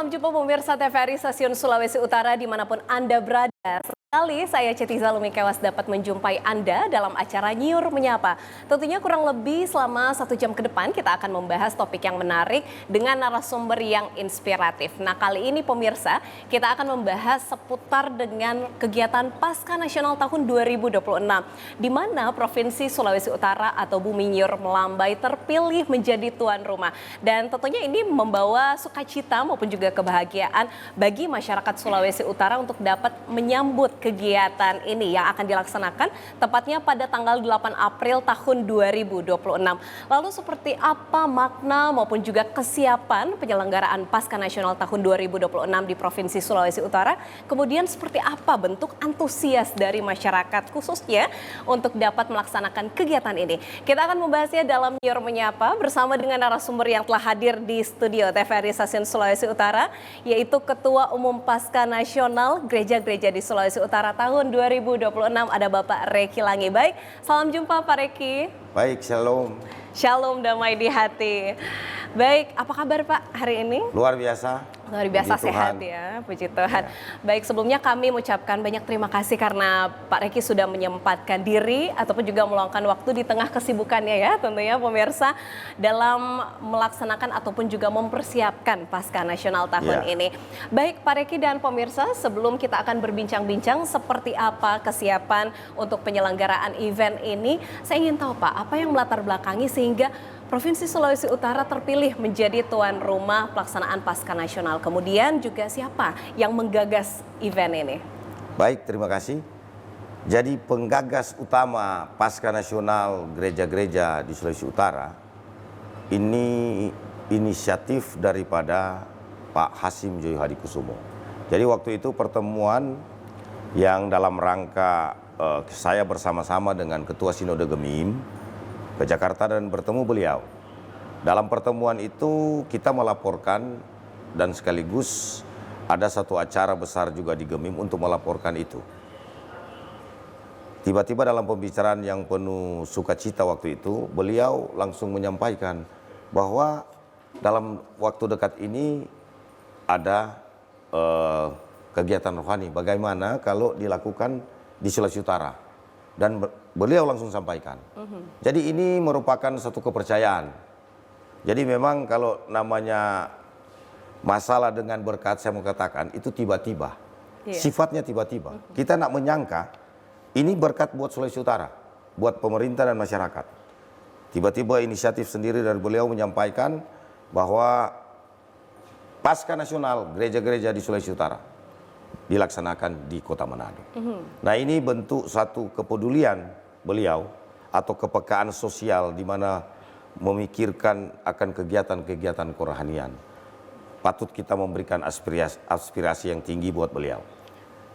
Salam jumpa pemirsa TVRI Stasiun Sulawesi Utara dimanapun Anda berada. Sekali saya Cetiza Lumikewas dapat menjumpai Anda dalam acara Nyiur Menyapa. Tentunya kurang lebih selama 1 jam ke depan kita akan membahas topik yang menarik dengan narasumber yang inspiratif. Nah kali ini pemirsa kita akan membahas seputar dengan kegiatan Pasca Nasional tahun 2026. Di mana Provinsi Sulawesi Utara atau Bumi Nyiur Melambai terpilih menjadi tuan rumah. Dan tentunya ini membawa sukacita maupun juga kebahagiaan bagi masyarakat Sulawesi Utara untuk dapat menyambut kegiatan ini yang akan dilaksanakan tepatnya pada tanggal 8 April tahun 2026. Lalu seperti apa makna maupun juga kesiapan penyelenggaraan Pasca Nasional tahun 2026 di Provinsi Sulawesi Utara? Kemudian seperti apa bentuk antusias dari masyarakat khususnya untuk dapat melaksanakan kegiatan ini? Kita akan membahasnya dalam Nyiur Menyapa bersama dengan narasumber yang telah hadir di studio TVRI Stasiun Sulawesi Utara, yaitu Ketua Umum Pasca Nasional Gereja-Gereja di Sulawesi Utara tahun 2026 ada Bapak Reki Langi. Baik, salam jumpa Pak Reki. Baik, shalom. Shalom damai di hati. Baik, apa kabar Pak hari ini? Luar biasa. Luar biasa Puji sehat Tuhan. ya, puji Tuhan. Ya. Baik, sebelumnya kami mengucapkan banyak terima kasih karena Pak Reki sudah menyempatkan diri ataupun juga meluangkan waktu di tengah kesibukannya ya tentunya pemirsa dalam melaksanakan ataupun juga mempersiapkan Pasca Nasional tahun ini. Baik Pak Reki dan pemirsa, sebelum kita akan berbincang-bincang seperti apa kesiapan untuk penyelenggaraan event ini, saya ingin tahu Pak, apa yang melatar belakangi sehingga Provinsi Sulawesi Utara terpilih menjadi tuan rumah pelaksanaan Pasca Nasional. Kemudian juga siapa yang menggagas event ini? Baik, terima kasih. Jadi penggagas utama Pasca Nasional gereja-gereja di Sulawesi Utara ini inisiatif daripada Pak Hasim Joyo Hadikusumo. Jadi waktu itu pertemuan yang dalam rangka saya bersama-sama dengan Ketua Sinode Gemim ke Jakarta dan bertemu beliau. Dalam pertemuan itu kita melaporkan dan sekaligus ada satu acara besar juga di Gemim untuk melaporkan itu. Tiba-tiba dalam pembicaraan yang penuh sukacita waktu itu, beliau langsung menyampaikan bahwa dalam waktu dekat ini ada kegiatan rohani. Bagaimana kalau dilakukan di Sulawesi Utara? Dan beliau langsung sampaikan. Jadi ini merupakan satu kepercayaan. Jadi memang kalau namanya masalah dengan berkat, saya mau katakan itu tiba-tiba. Sifatnya tiba-tiba. Kita nak menyangka ini berkat buat Sulawesi Utara, buat pemerintah dan masyarakat. Tiba-tiba inisiatif sendiri dari beliau menyampaikan bahwa Pasca Nasional gereja-gereja di Sulawesi Utara dilaksanakan di Kota Manado. Nah ini bentuk satu kepedulian beliau atau kepekaan sosial di mana memikirkan akan kegiatan-kegiatan kerohanian. Patut kita memberikan aspirasi yang tinggi buat beliau.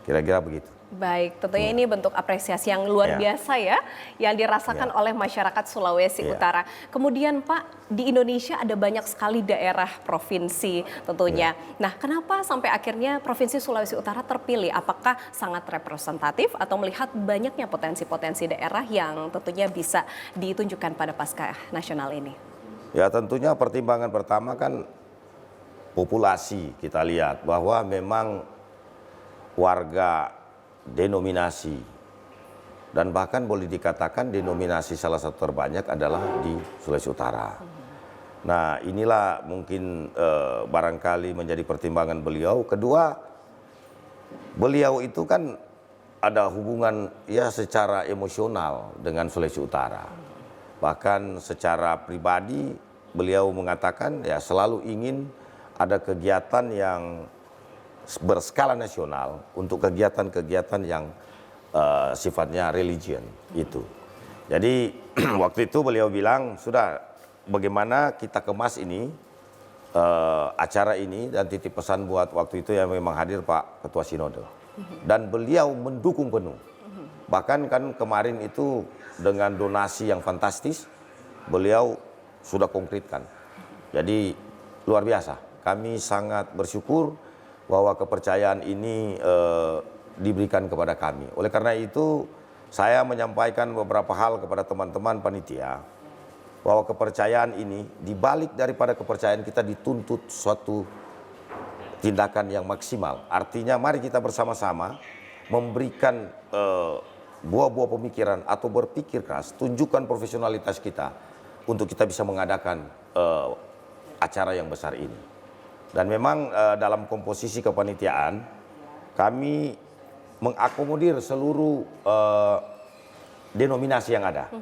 Kira-kira begitu. Baik, tentunya ini bentuk apresiasi yang luar biasa ya, yang dirasakan oleh masyarakat Sulawesi Utara. Kemudian Pak, di Indonesia ada banyak sekali daerah provinsi tentunya. Nah, kenapa sampai akhirnya Provinsi Sulawesi Utara terpilih? Apakah sangat representatif atau melihat banyaknya potensi-potensi daerah yang tentunya bisa ditunjukkan pada Pasca Nasional ini? Ya tentunya pertimbangan pertama kan populasi. Kita lihat bahwa memang warga denominasi dan bahkan boleh dikatakan denominasi salah satu terbanyak adalah di Sulawesi Utara. Nah inilah mungkin barangkali menjadi pertimbangan beliau. Kedua, beliau itu kan ada hubungan ya secara emosional dengan Sulawesi Utara. Bahkan secara pribadi beliau mengatakan ya selalu ingin ada kegiatan yang berskala nasional untuk kegiatan-kegiatan yang sifatnya religion itu. Jadi waktu itu beliau bilang sudah bagaimana kita kemas ini acara ini dan titip pesan buat waktu itu yang memang hadir Pak Ketua Sinode dan beliau mendukung penuh. Bahkan kan kemarin itu dengan donasi yang fantastis beliau sudah konkretkan. Jadi luar biasa. Kami sangat bersyukur bahwa kepercayaan ini diberikan kepada kami. Oleh karena itu, saya menyampaikan beberapa hal kepada teman-teman panitia, bahwa kepercayaan ini, dibalik daripada kepercayaan kita dituntut suatu tindakan yang maksimal. Artinya mari kita bersama-sama memberikan buah-buah pemikiran atau berpikir keras, tunjukkan profesionalitas kita untuk kita bisa mengadakan acara yang besar ini. Dan memang dalam komposisi kepanitiaan kami mengakomodir seluruh denominasi yang ada.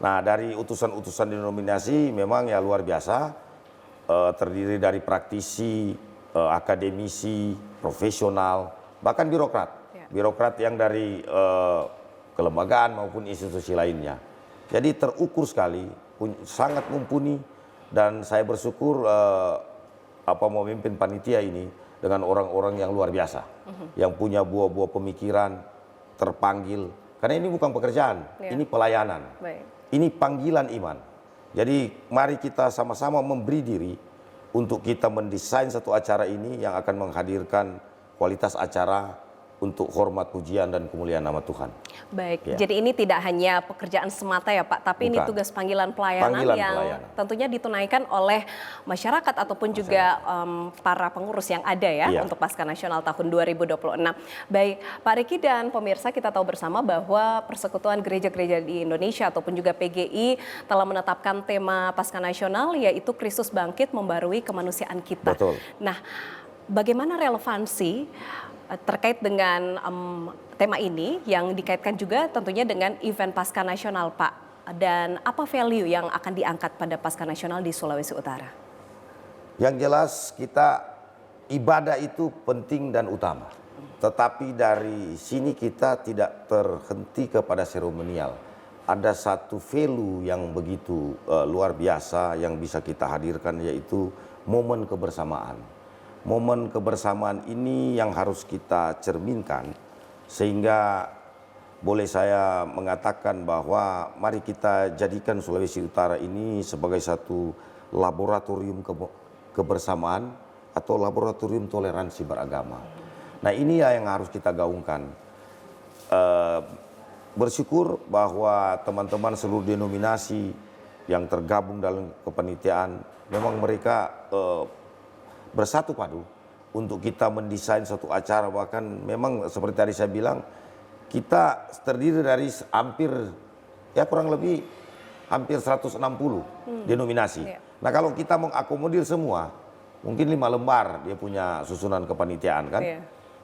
Nah, dari utusan-utusan denominasi memang ya luar biasa, terdiri dari praktisi, akademisi, profesional, bahkan birokrat. Birokrat yang dari kelembagaan maupun institusi lainnya. Jadi terukur sekali, sangat mumpuni, dan saya bersyukur memimpin panitia ini dengan orang-orang yang luar biasa, yang punya buah-buah pemikiran, terpanggil. Karena ini bukan pekerjaan, ini pelayanan, ini panggilan iman. Jadi mari kita sama-sama memberi diri untuk kita mendesain satu acara ini yang akan menghadirkan kualitas acara untuk hormat, pujian, dan kemuliaan nama Tuhan. Baik, jadi ini tidak hanya pekerjaan semata ya Pak, tapi ini tugas panggilan pelayanan tentunya ditunaikan oleh masyarakat ataupun juga para pengurus yang ada ya untuk Pasca Nasional tahun 2026. Baik, Pak Riki dan pemirsa, kita tahu bersama bahwa Persekutuan Gereja-Gereja di Indonesia ataupun juga PGI telah menetapkan tema Pasca Nasional, yaitu Kristus bangkit membarui kemanusiaan kita. Betul. Nah, bagaimana relevansi terkait dengan tema ini yang dikaitkan juga tentunya dengan event Pasca Nasional, Pak? Dan apa value yang akan diangkat pada Pasca Nasional di Sulawesi Utara? Yang jelas kita ibadah itu penting dan utama. Tetapi dari sini kita tidak terhenti kepada seremonial. Ada satu value yang begitu luar biasa yang bisa kita hadirkan, yaitu momen kebersamaan. Momen kebersamaan ini yang harus kita cerminkan, sehingga boleh saya mengatakan bahwa mari kita jadikan Sulawesi Utara ini sebagai satu laboratorium kebersamaan atau laboratorium toleransi beragama. Nah, ini yang harus kita gaungkan. Bersyukur bahwa teman-teman seluruh denominasi yang tergabung dalam kepanitiaan memang mereka bersatu padu untuk kita mendesain suatu acara. Bahkan memang seperti tadi saya bilang, kita terdiri dari kurang lebih hampir 160 denominasi. Nah, kalau kita mengakomodir semua, mungkin 5 lembar dia punya susunan kepanitiaan kan.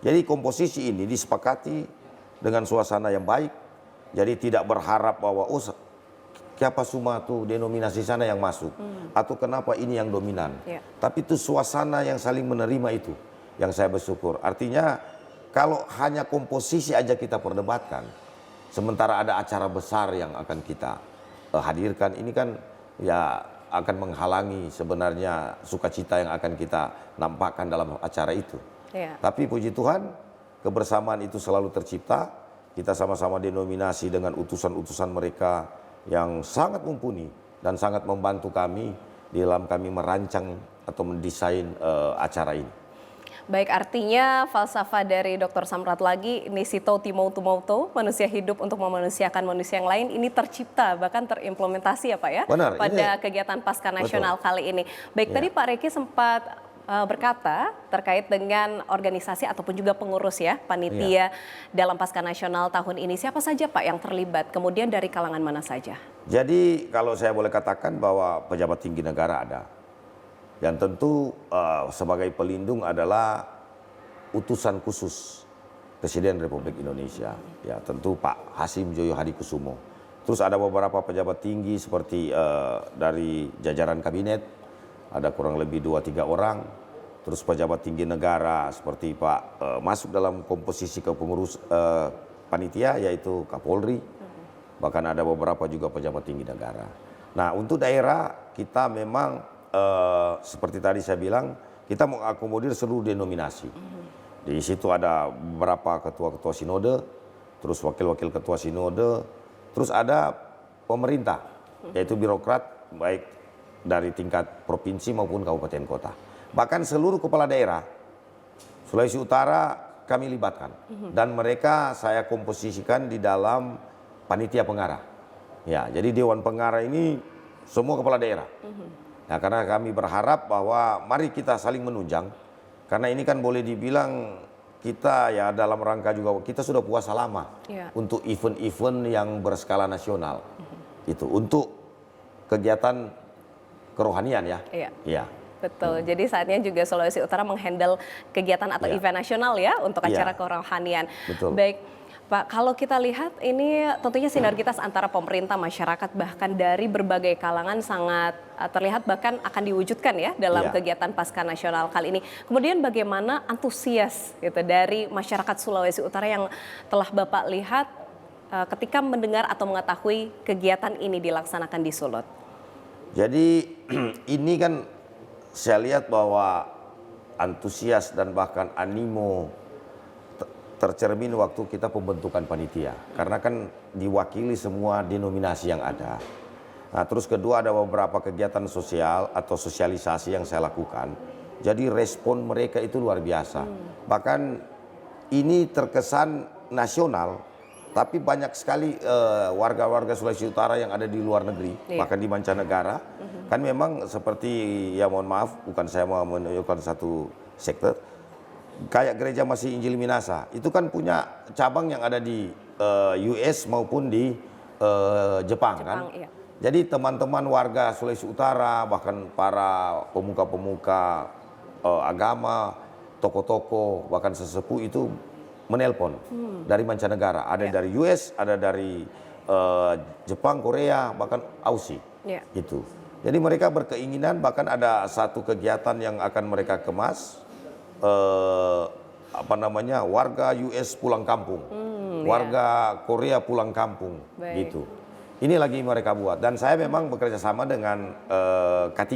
Jadi komposisi ini disepakati dengan suasana yang baik. Jadi tidak berharap bahwa siapa semua tuh denominasi sana yang masuk atau kenapa ini yang dominan. Tapi itu suasana yang saling menerima, itu yang saya bersyukur. Artinya kalau hanya komposisi aja kita perdebatkan, sementara ada acara besar yang akan kita hadirkan, ini kan ya akan menghalangi sebenarnya sukacita yang akan kita nampakkan dalam acara itu. Tapi puji Tuhan, kebersamaan itu selalu tercipta. Kita sama-sama denominasi dengan utusan-utusan mereka yang sangat mumpuni dan sangat membantu kami di dalam kami merancang atau mendesain acara ini. Baik, artinya falsafah dari Dr. Samrat lagi, Nisito Timautu, manusia hidup untuk memanusiakan manusia yang lain, ini tercipta bahkan terimplementasi ya Pak ya. Benar, pada kegiatan Pasca Nasional kali ini. Baik, tadi Pak Riki sempat berkata terkait dengan organisasi ataupun juga pengurus ya panitia dalam Pasca Nasional tahun ini. Siapa saja Pak yang terlibat? Kemudian dari kalangan mana saja? Jadi kalau saya boleh katakan bahwa pejabat tinggi negara ada. Yang tentu sebagai pelindung adalah utusan khusus Presiden Republik Indonesia. Ya, tentu Pak Hasim Joyo Hadikusumo. Terus ada beberapa pejabat tinggi seperti dari jajaran kabinet, ada kurang lebih 2-3 orang. Terus pejabat tinggi negara seperti Pak masuk dalam komposisi kepengurus panitia, yaitu Kapolri. Bahkan ada beberapa juga pejabat tinggi negara. Nah, untuk daerah kita memang seperti tadi saya bilang, kita mengakomodir seluruh denominasi. Di situ ada beberapa ketua-ketua sinode, terus wakil-wakil ketua sinode, terus ada pemerintah, yaitu birokrat baik dari tingkat provinsi maupun kabupaten kota. Bahkan seluruh kepala daerah Sulawesi Utara kami libatkan. Dan mereka saya komposisikan di dalam panitia pengarah. Ya, jadi Dewan Pengarah ini semua kepala daerah. Nah, karena kami berharap bahwa mari kita saling menunjang, Karena ini kan boleh dibilang kita ya dalam rangka juga kita sudah puasa lama untuk event-event yang berskala nasional. Itu untuk kegiatan kerohanian ya. Iya. Betul, jadi saatnya juga Sulawesi Utara menghandle kegiatan atau event nasional ya untuk acara kerohanian. Betul. Baik, Pak, kalau kita lihat ini tentunya sinergitas antara pemerintah, masyarakat, bahkan dari berbagai kalangan sangat terlihat bahkan akan diwujudkan ya dalam kegiatan Pasca Nasional kali ini. Kemudian bagaimana antusias gitu dari masyarakat Sulawesi Utara yang telah Bapak lihat ketika mendengar atau mengetahui kegiatan ini dilaksanakan di Sulut? Jadi ini kan saya lihat bahwa antusias dan bahkan animo tercermin waktu kita pembentukan panitia. Karena kan diwakili semua denominasi yang ada. Nah, terus kedua ada beberapa kegiatan sosial atau sosialisasi yang saya lakukan. Jadi respon mereka itu luar biasa. Bahkan ini terkesan nasional, tapi banyak sekali warga-warga Sulawesi Utara yang ada di luar negeri, bahkan di mancanegara. Kan memang seperti, ya mohon maaf, bukan saya mau menunjukkan satu sektor, kayak gereja Masih Injil Minasa, itu kan punya cabang yang ada di US maupun di Jepang kan. Jadi teman-teman warga Sulawesi Utara, bahkan para pemuka-pemuka agama, tokoh-tokoh, bahkan sesepuh itu menelpon dari mancanegara. Ada dari US, ada dari Jepang, Korea, bahkan Aussie. Itu. Jadi mereka berkeinginan, bahkan ada satu kegiatan yang akan mereka kemas, warga US pulang kampung, warga Korea pulang kampung, gitu. Ini lagi mereka buat, dan saya memang bekerja sama dengan K3,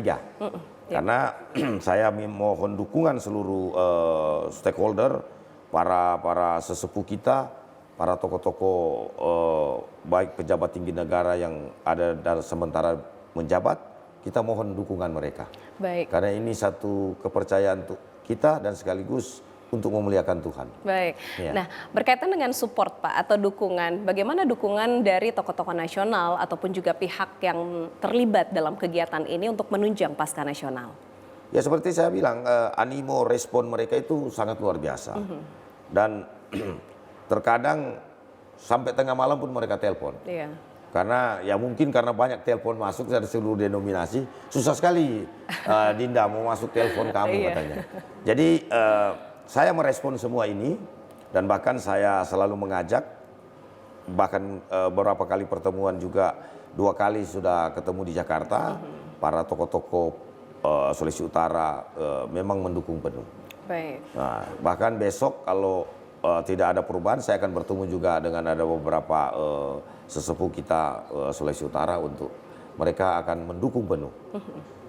karena saya mohon dukungan seluruh stakeholder, para sesepuh kita, para tokoh-tokoh baik pejabat tinggi negara yang ada dan sementara menjabat, kita mohon dukungan mereka. Karena ini satu kepercayaan untuk kita dan sekaligus untuk memuliakan Tuhan. Baik. Nah, berkaitan dengan support Pak atau dukungan, bagaimana dukungan dari tokoh-tokoh nasional ataupun juga pihak yang terlibat dalam kegiatan ini untuk menunjang Pasca Nasional? Ya seperti saya bilang, animo respon mereka itu sangat luar biasa. Dan terkadang sampai tengah malam pun mereka telepon. Karena ya mungkin karena banyak telepon masuk dari seluruh denominasi, susah sekali Dinda mau masuk telepon kamu katanya. Jadi saya merespon semua ini, dan bahkan saya selalu mengajak, bahkan beberapa kali pertemuan juga, 2 kali sudah ketemu di Jakarta, para tokoh-tokoh Sulawesi Utara memang mendukung penuh. Nah, bahkan besok kalau tidak ada perubahan, saya akan bertemu juga dengan ada beberapa sesepuh kita Sulawesi Utara untuk mereka akan mendukung penuh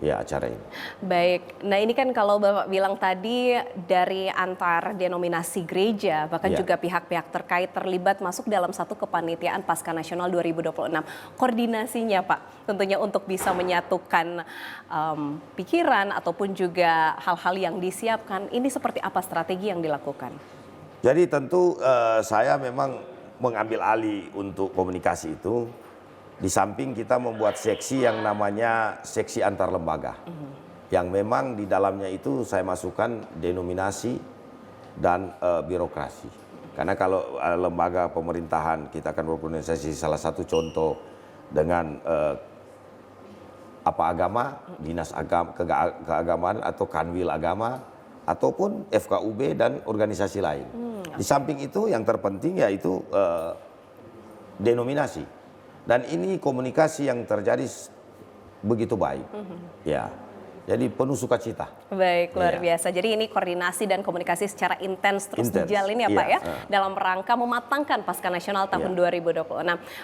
ya acara ini. Baik, nah ini kan kalau Bapak bilang tadi dari antar denominasi gereja, bahkan juga pihak-pihak terkait terlibat masuk dalam satu kepanitiaan Pasca Nasional 2026. Koordinasinya Pak, tentunya untuk bisa menyatukan pikiran ataupun juga hal-hal yang disiapkan, ini seperti apa strategi yang dilakukan? Jadi tentu saya memang mengambil alih untuk komunikasi itu. Di samping kita membuat seksi yang namanya seksi antar lembaga, yang memang di dalamnya itu saya masukkan denominasi dan birokrasi. Karena kalau lembaga pemerintahan kita akan berorganisasi, salah satu contoh dengan agama, dinas agama, keagamaan atau kanwil agama, ataupun FKUB dan organisasi lain. Di samping itu yang terpenting yaitu denominasi. Dan ini komunikasi yang terjadi begitu baik. Ya. Jadi penuh sukacita. Baik, luar biasa. Jadi ini koordinasi dan komunikasi secara intens terus dijalin ya Pak ya, dalam rangka mematangkan Pasca Nasional tahun 2026.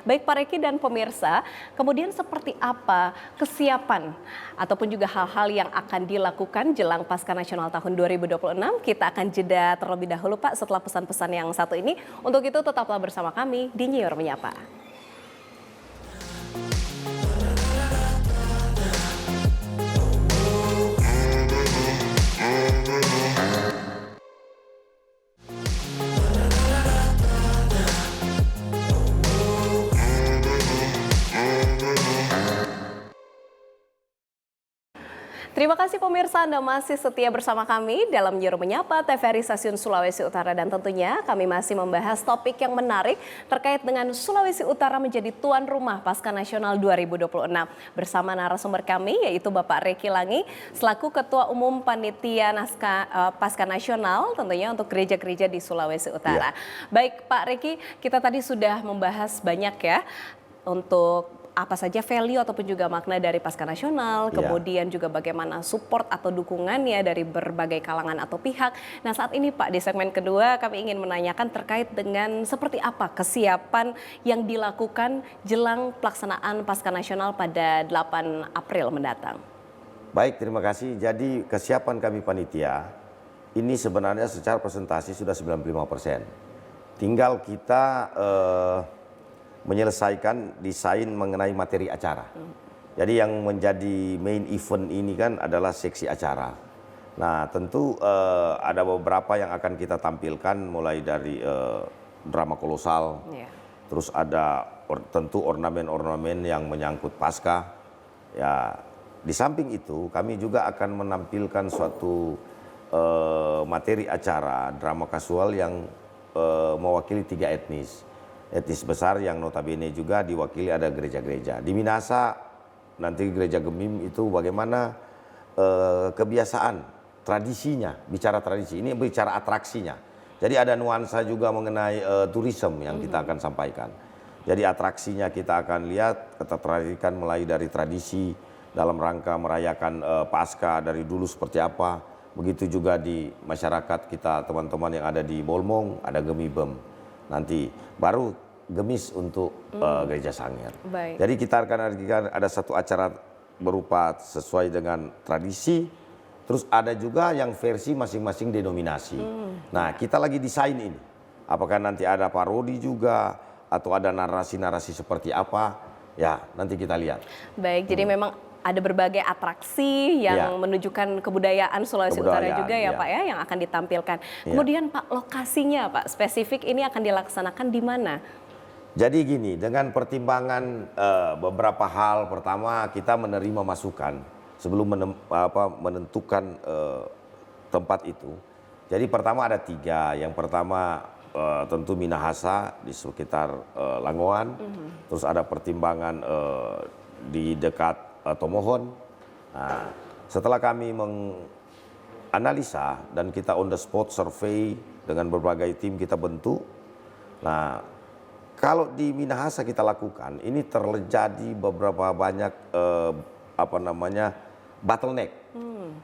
Baik Pak Reki dan pemirsa, kemudian seperti apa kesiapan ataupun juga hal-hal yang akan dilakukan jelang Pasca Nasional tahun 2026? Kita akan jeda terlebih dahulu Pak setelah pesan-pesan yang satu ini. Untuk itu tetaplah bersama kami di Nyiur Menyapa. Terima kasih pemirsa, Anda masih setia bersama kami dalam Nyiur Menyapa TVRI Stasiun Sulawesi Utara. Dan tentunya kami masih membahas topik yang menarik terkait dengan Sulawesi Utara menjadi tuan rumah Pasca Nasional 2026. Bersama narasumber kami yaitu Bapak Reki Langi selaku Ketua Umum Panitia Pasca Nasional tentunya untuk gereja-gereja di Sulawesi Utara. Baik Pak Reki, kita tadi sudah membahas banyak ya untuk apa saja value ataupun juga makna dari Pasca Nasional, kemudian juga bagaimana support atau dukungannya dari berbagai kalangan atau pihak. Nah saat ini Pak, di segmen kedua kami ingin menanyakan terkait dengan seperti apa kesiapan yang dilakukan jelang pelaksanaan Pasca Nasional pada 8 April mendatang. Baik, terima kasih. Jadi kesiapan kami panitia ini sebenarnya secara presentasi sudah 95%. Tinggal kita menyelesaikan desain mengenai materi acara. Jadi yang menjadi main event ini kan adalah seksi acara. Nah tentu ada beberapa yang akan kita tampilkan mulai dari drama kolosal, terus ada tentu ornamen-ornamen yang menyangkut Pasca. Ya di samping itu kami juga akan menampilkan suatu materi acara drama kasual yang mewakili 3 etnis besar yang notabene juga diwakili ada gereja-gereja. Di Minahasa nanti gereja Gemim itu bagaimana kebiasaan, tradisinya, bicara tradisi, ini bicara atraksinya. Jadi ada nuansa juga mengenai tourism yang kita akan sampaikan. Jadi atraksinya kita akan lihat, kita tradisikan mulai dari tradisi dalam rangka merayakan Pasca dari dulu seperti apa. Begitu juga di masyarakat kita, teman-teman yang ada di Bolmong, ada Gemibem. Nanti baru Gemis untuk Gereja Sangir. Jadi kita akan ada satu acara berupa sesuai dengan tradisi, terus ada juga yang versi masing-masing denominasi. Nah kita lagi desain ini, apakah nanti ada parodi juga atau ada narasi-narasi seperti apa, ya nanti kita lihat. Baik, jadi memang ada berbagai atraksi yang menunjukkan kebudayaan Sulawesi Utara juga ya Pak ya yang akan ditampilkan. Kemudian Pak, lokasinya Pak spesifik ini akan dilaksanakan di mana? Jadi gini, dengan pertimbangan beberapa hal, pertama kita menerima masukan sebelum menentukan tempat itu. Jadi pertama ada 3, yang pertama tentu Minahasa di sekitar Langoan, terus ada pertimbangan di dekat Tomohon. Nah, setelah kami menganalisa dan kita on the spot survei dengan berbagai tim kita bentuk. Nah, kalau di Minahasa kita lakukan, ini terjadi beberapa banyak bottleneck.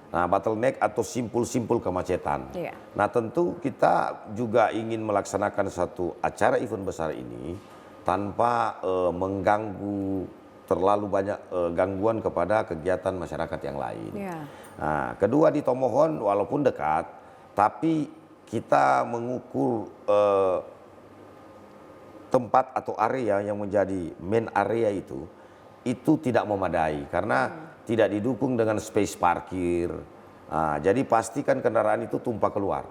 Nah, bottleneck atau simpul-simpul kemacetan. Nah, tentu kita juga ingin melaksanakan satu acara event besar ini tanpa mengganggu terlalu banyak gangguan kepada kegiatan masyarakat yang lain. Nah, kedua di Tomohon walaupun dekat, tapi kita mengukur tempat atau area yang menjadi main area itu tidak memadai karena tidak didukung dengan space parkir. Nah, jadi pastikan kendaraan itu tumpah keluar.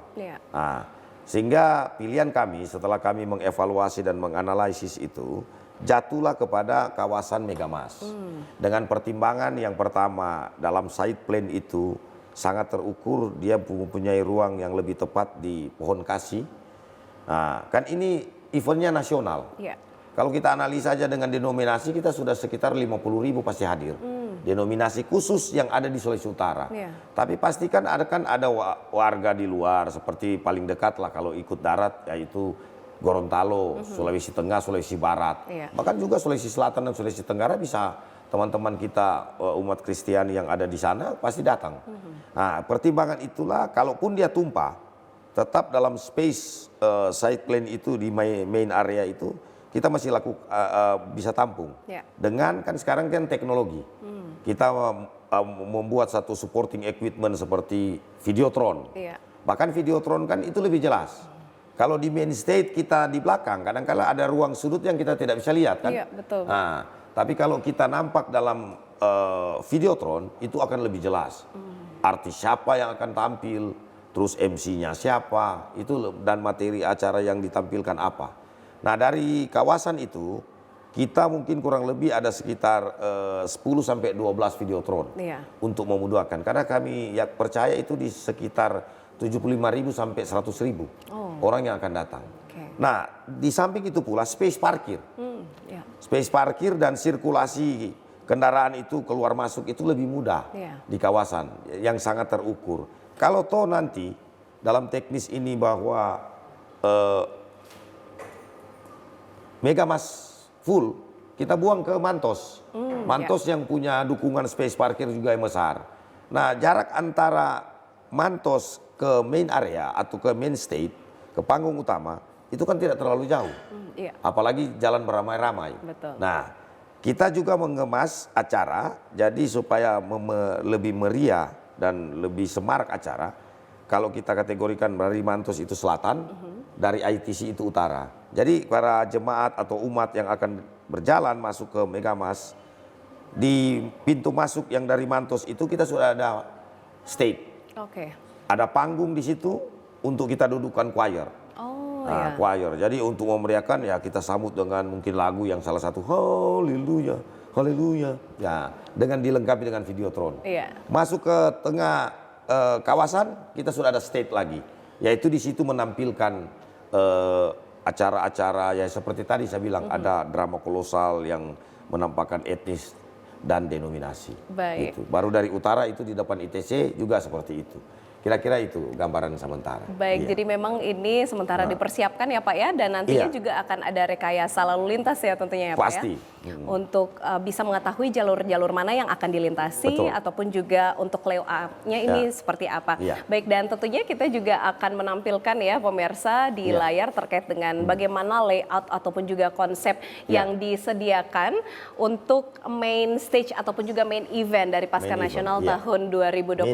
Nah, sehingga pilihan kami setelah kami mengevaluasi dan menganalisis itu, jatuhlah kepada kawasan Megamas. Dengan pertimbangan yang pertama, dalam side plan itu sangat terukur, dia mempunyai ruang yang lebih tepat di Pohon Kasih. Nah, kan ini eventnya nasional. Kalau kita analisa saja dengan denominasi, kita sudah sekitar 50.000 pasti hadir. Denominasi khusus yang ada di Sulawesi Utara. Tapi pastikan ada warga di luar, seperti paling dekat lah kalau ikut darat, yaitu Gorontalo, Sulawesi Tengah, Sulawesi Barat. Bahkan juga Sulawesi Selatan dan Sulawesi Tenggara bisa teman-teman kita umat Kristiani yang ada di sana pasti datang. Nah, pertimbangan itulah kalaupun dia tumpah, tetap dalam space side plan itu di main area itu kita masih bisa tampung. Dengan kan sekarang kan teknologi. Kita membuat satu supporting equipment seperti Videotron. Bahkan Videotron kan itu lebih jelas. Kalau di main stage kita di belakang, kadang-kala ada ruang sudut yang kita tidak bisa lihat kan. Betul. Nah, tapi kalau kita nampak dalam Videotron itu akan lebih jelas. Artis siapa yang akan tampil, terus MC-nya siapa, itu dan materi acara yang ditampilkan apa. Nah, dari kawasan itu kita mungkin kurang lebih ada sekitar 10 sampai 12 videotron untuk memudahkan. Karena kami ya percaya itu di sekitar 75.000 sampai 100.000 orang yang akan datang. Nah, di samping itu pula space parkir. Space parkir dan sirkulasi kendaraan itu keluar masuk itu lebih mudah di kawasan yang sangat terukur. Kalau toh nanti dalam teknis ini bahwa Megamas full, kita buang ke Mantos. Mantos yang punya dukungan space parkir juga yang besar. Nah, jarak antara Mantos ke main area atau ke main stage, ke panggung utama, itu kan tidak terlalu jauh. Apalagi jalan beramai-ramai. Nah, kita juga mengemas acara jadi supaya lebih meriah dan lebih semarak acara. Kalau kita kategorikan dari Mantos itu selatan, dari ITC itu utara. Jadi para jemaat atau umat yang akan berjalan masuk ke Megamas, di pintu masuk yang dari Mantos itu kita sudah ada stage. Ada panggung di situ untuk kita dudukkan choir. Choir. Jadi untuk memeriahkan ya kita sambut dengan mungkin lagu yang salah satu haleluya, haleluya. Ya, dengan dilengkapi dengan videotron. Masuk ke tengah kawasan kita sudah ada stage lagi. Yaitu di situ menampilkan acara-acara ya seperti tadi saya bilang ada drama kolosal yang menampakkan etnis dan denominasi. Itu. Baru dari utara itu di depan ITC juga seperti itu. Kira-kira itu gambaran sementara. Jadi memang ini sementara dipersiapkan ya Pak ya, dan nantinya juga akan ada rekayasa lalu lintas ya tentunya ya Pak Pasti. Untuk bisa mengetahui jalur-jalur mana yang akan dilintasi ataupun juga untuk layout-nya ini seperti apa. Baik, dan tentunya kita juga akan menampilkan ya pemirsa di layar terkait dengan bagaimana layout ataupun juga konsep yang disediakan untuk main stage ataupun juga main event dari Pasca Nasional tahun 2026.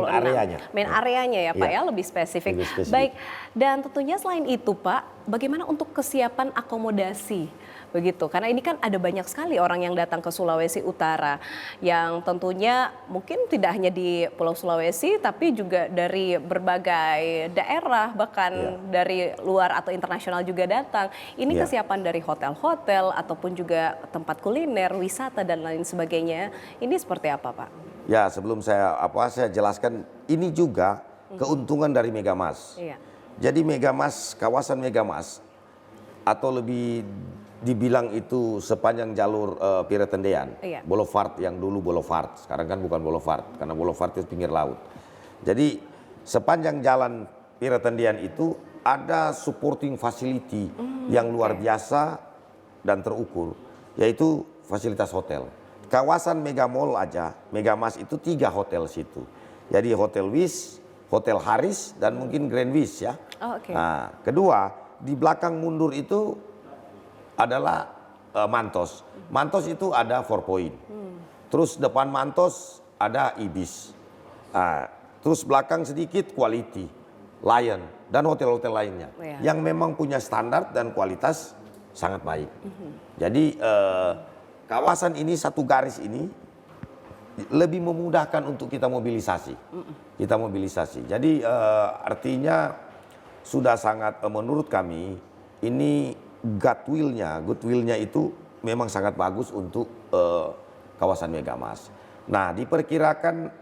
Main areanya ya Pak ya, lebih spesifik. Baik, dan tentunya selain itu Pak, bagaimana untuk kesiapan akomodasi begitu? Karena ini kan ada banyak sekali orang yang datang ke Sulawesi Utara yang tentunya mungkin tidak hanya di Pulau Sulawesi tapi juga dari berbagai daerah bahkan dari luar atau internasional juga datang. Ini kesiapan dari hotel-hotel ataupun juga tempat kuliner, wisata dan lain sebagainya. Ini seperti apa Pak? Ya, sebelum saya jelaskan ini juga keuntungan dari Megamas. Jadi Megamas, kawasan Megamas atau lebih dibilang itu sepanjang jalur Piratendean, Boulevard yang dulu Boulevard, sekarang kan bukan Boulevard karena Boulevard itu pinggir laut. Jadi sepanjang jalan Piratendean itu ada supporting facility yang luar biasa dan terukur, yaitu fasilitas hotel. Kawasan Mega Mall aja, Megamas itu 3 hotel situ. Jadi Hotel Wish, Hotel Haris dan mungkin Grand Wish ya. Nah, kedua di belakang mundur itu adalah Mantos. Mantos itu ada 4 Point. Terus depan Mantos ada Ibis. Terus belakang sedikit Quality, Lion dan hotel-hotel lainnya yang memang punya standar dan kualitas sangat baik. Jadi kawasan ini satu garis ini lebih memudahkan untuk kita mobilisasi. Jadi artinya sudah sangat menurut kami ini goodwill-nya itu memang sangat bagus untuk kawasan Megamas. Nah, diperkirakan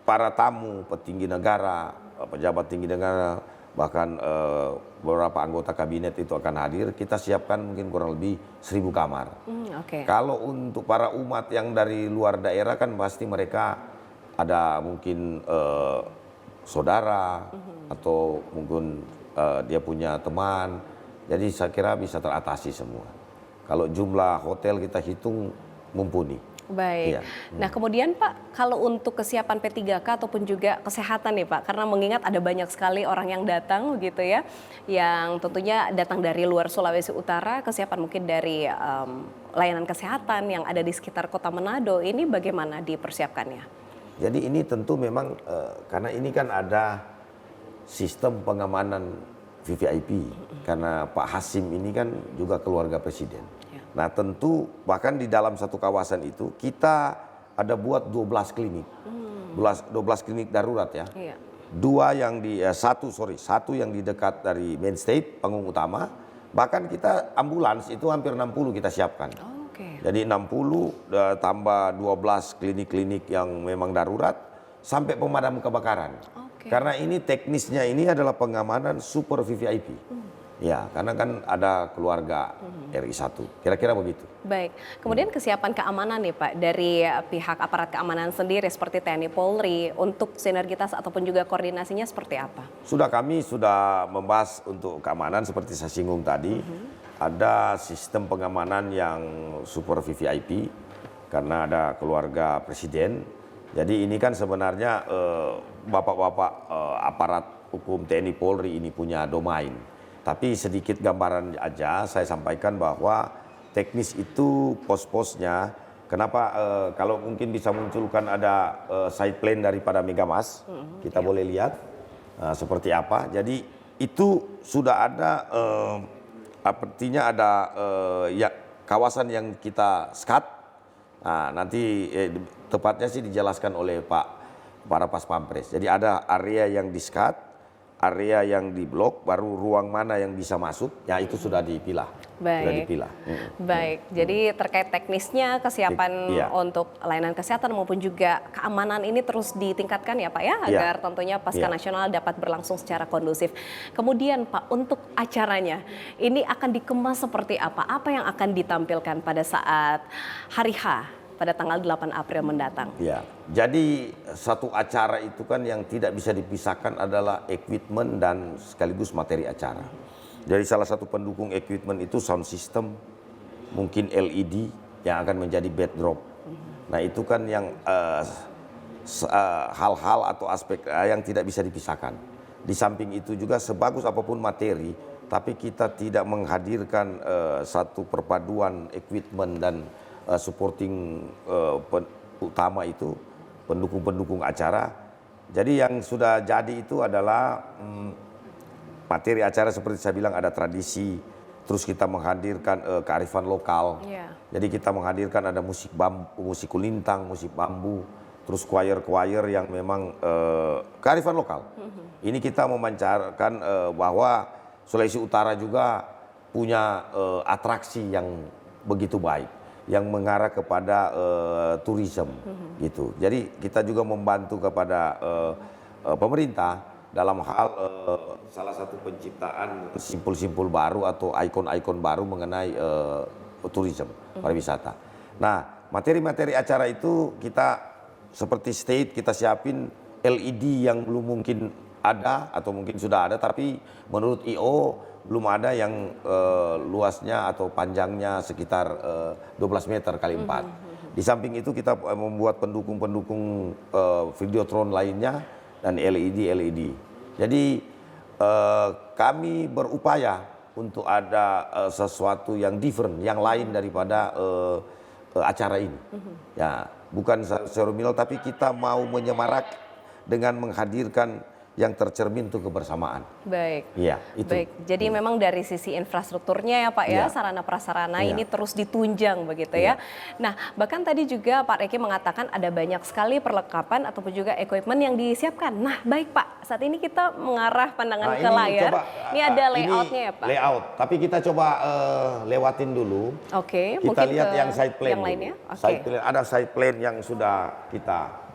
para tamu, petinggi negara, pejabat tinggi negara, bahkan beberapa anggota kabinet itu akan hadir. Kita siapkan mungkin kurang lebih 1.000 kamar. Kalau untuk para umat yang dari luar daerah kan pasti mereka ada mungkin saudara atau mungkin dia punya teman. Jadi saya kira bisa teratasi semua. Kalau jumlah hotel kita hitung mumpuni. Baik. Nah kemudian Pak, kalau untuk kesiapan P3K ataupun juga kesehatan nih Pak, karena mengingat ada banyak sekali orang yang datang gitu ya, yang tentunya datang dari luar Sulawesi Utara, kesiapan mungkin dari layanan kesehatan yang ada di sekitar kota Manado, ini bagaimana dipersiapkannya? Jadi ini tentu memang karena ini kan ada sistem pengamanan VVIP, karena Pak Hasim ini kan juga keluarga presiden. Nah tentu bahkan di dalam satu kawasan itu kita ada buat 12 klinik, 12 klinik darurat ya. Satu yang di dekat dari main stage, panggung utama. Bahkan kita ambulans itu hampir 60 kita siapkan. Oke. Jadi 60 tambah 12 klinik-klinik yang memang darurat sampai pemadam kebakaran. Oke. Karena ini teknisnya ini adalah pengamanan super VVIP. Ya, karena kan ada keluarga RI1. Kira-kira begitu. Baik, kemudian kesiapan keamanan nih Pak dari pihak aparat keamanan sendiri seperti TNI Polri untuk sinergitas ataupun juga koordinasinya seperti apa? Kami sudah membahas untuk keamanan seperti saya singgung tadi. Ada sistem pengamanan yang super VVIP karena ada keluarga presiden. Jadi ini kan sebenarnya bapak-bapak aparat hukum TNI Polri ini punya domain. Tapi sedikit gambaran aja saya sampaikan bahwa teknis itu pos-posnya. Kenapa kalau mungkin bisa munculkan ada side plan daripada Megamas, kita boleh lihat seperti apa. Jadi itu sudah ada artinya ada ya kawasan yang kita skat. Nah, nanti tepatnya sih dijelaskan oleh para Pas Pampres. Jadi ada area yang di-skat, area yang diblok, baru ruang mana yang bisa masuk, ya itu sudah dipilah. Baik. Sudah dipilah. Baik, jadi terkait teknisnya, kesiapan Iya. untuk layanan kesehatan maupun juga keamanan ini terus ditingkatkan ya Pak ya, Iya. agar tentunya Pasca Iya. Nasional dapat berlangsung secara kondusif. Kemudian Pak, untuk acaranya, ini akan dikemas seperti apa? Apa yang akan ditampilkan pada saat hari H? Pada tanggal 8 April mendatang. Ya, jadi satu acara itu kan yang tidak bisa dipisahkan adalah equipment dan sekaligus materi acara. Jadi salah satu pendukung equipment itu sound system, mungkin LED yang akan menjadi backdrop. Nah itu kan yang hal-hal atau aspek yang tidak bisa dipisahkan. Di samping itu juga sebagus apapun materi, tapi kita tidak menghadirkan satu perpaduan equipment dan supporting utama itu pendukung-pendukung acara. Jadi yang sudah jadi itu adalah materi acara seperti saya bilang ada tradisi, terus kita menghadirkan kearifan lokal. Yeah. Jadi kita menghadirkan ada musik bambu, musik kulintang, musik bambu, terus choir-choir yang memang kearifan lokal. Ini kita memancarkan bahwa Sulawesi Utara juga punya atraksi yang begitu baik, yang mengarah kepada tourism gitu. Jadi kita juga membantu kepada pemerintah dalam hal salah satu penciptaan simpul-simpul baru atau ikon-ikon baru mengenai tourism, pariwisata. Nah, materi-materi acara itu kita seperti state kita siapin LED yang belum mungkin ada atau mungkin sudah ada, tapi menurut IO belum ada yang luasnya atau panjangnya sekitar 12 meter kali 4. Di samping itu kita membuat pendukung-pendukung videotron lainnya dan LED. Jadi kami berupaya untuk ada sesuatu yang different, yang lain daripada acara ini. Ya, bukan seremonial tapi kita mau menyemarak dengan menghadirkan yang tercermin untuk kebersamaan. Baik. Iya, itu. Baik. Jadi memang dari sisi infrastrukturnya ya Pak ya, Iya. sarana prasarana Iya. ini terus ditunjang begitu Iya. ya. Nah, bahkan tadi juga Pak Reki mengatakan ada banyak sekali perlengkapan ataupun juga equipment yang disiapkan. Nah, baik Pak, saat ini kita mengarah pandangan ke layar. Ini ada layoutnya ya Pak. Layout, tapi kita coba lewatin dulu. Oke, Kita mungkin lihat ke yang side plan yang dulu. lainnya. Oke. Side plan, ada side plan yang sudah kita.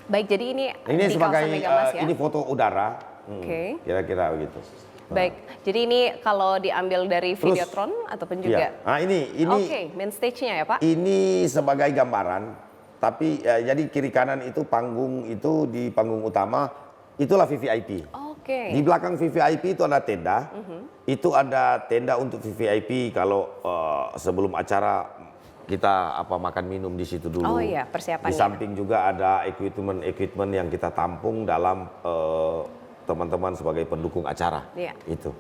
Baik, jadi ini di sebagai kawasan Megamas ya. ini foto udara. Oke. Kira-kira begitu. Baik, jadi ini kalau diambil dari Terus, Videotron ataupun juga. Iya. Nah ini Oke, main stage-nya ya Pak. ini sebagai gambaran, tapi jadi kiri kanan itu panggung itu di panggung utama itulah VVIP. Oke. Di belakang VVIP itu ada tenda. Itu ada tenda untuk VVIP kalau sebelum acara kita makan minum di situ dulu. Oh iya, persiapannya. Di samping juga ada equipment yang kita tampung dalam teman-teman sebagai pendukung acara. Iya. Itu.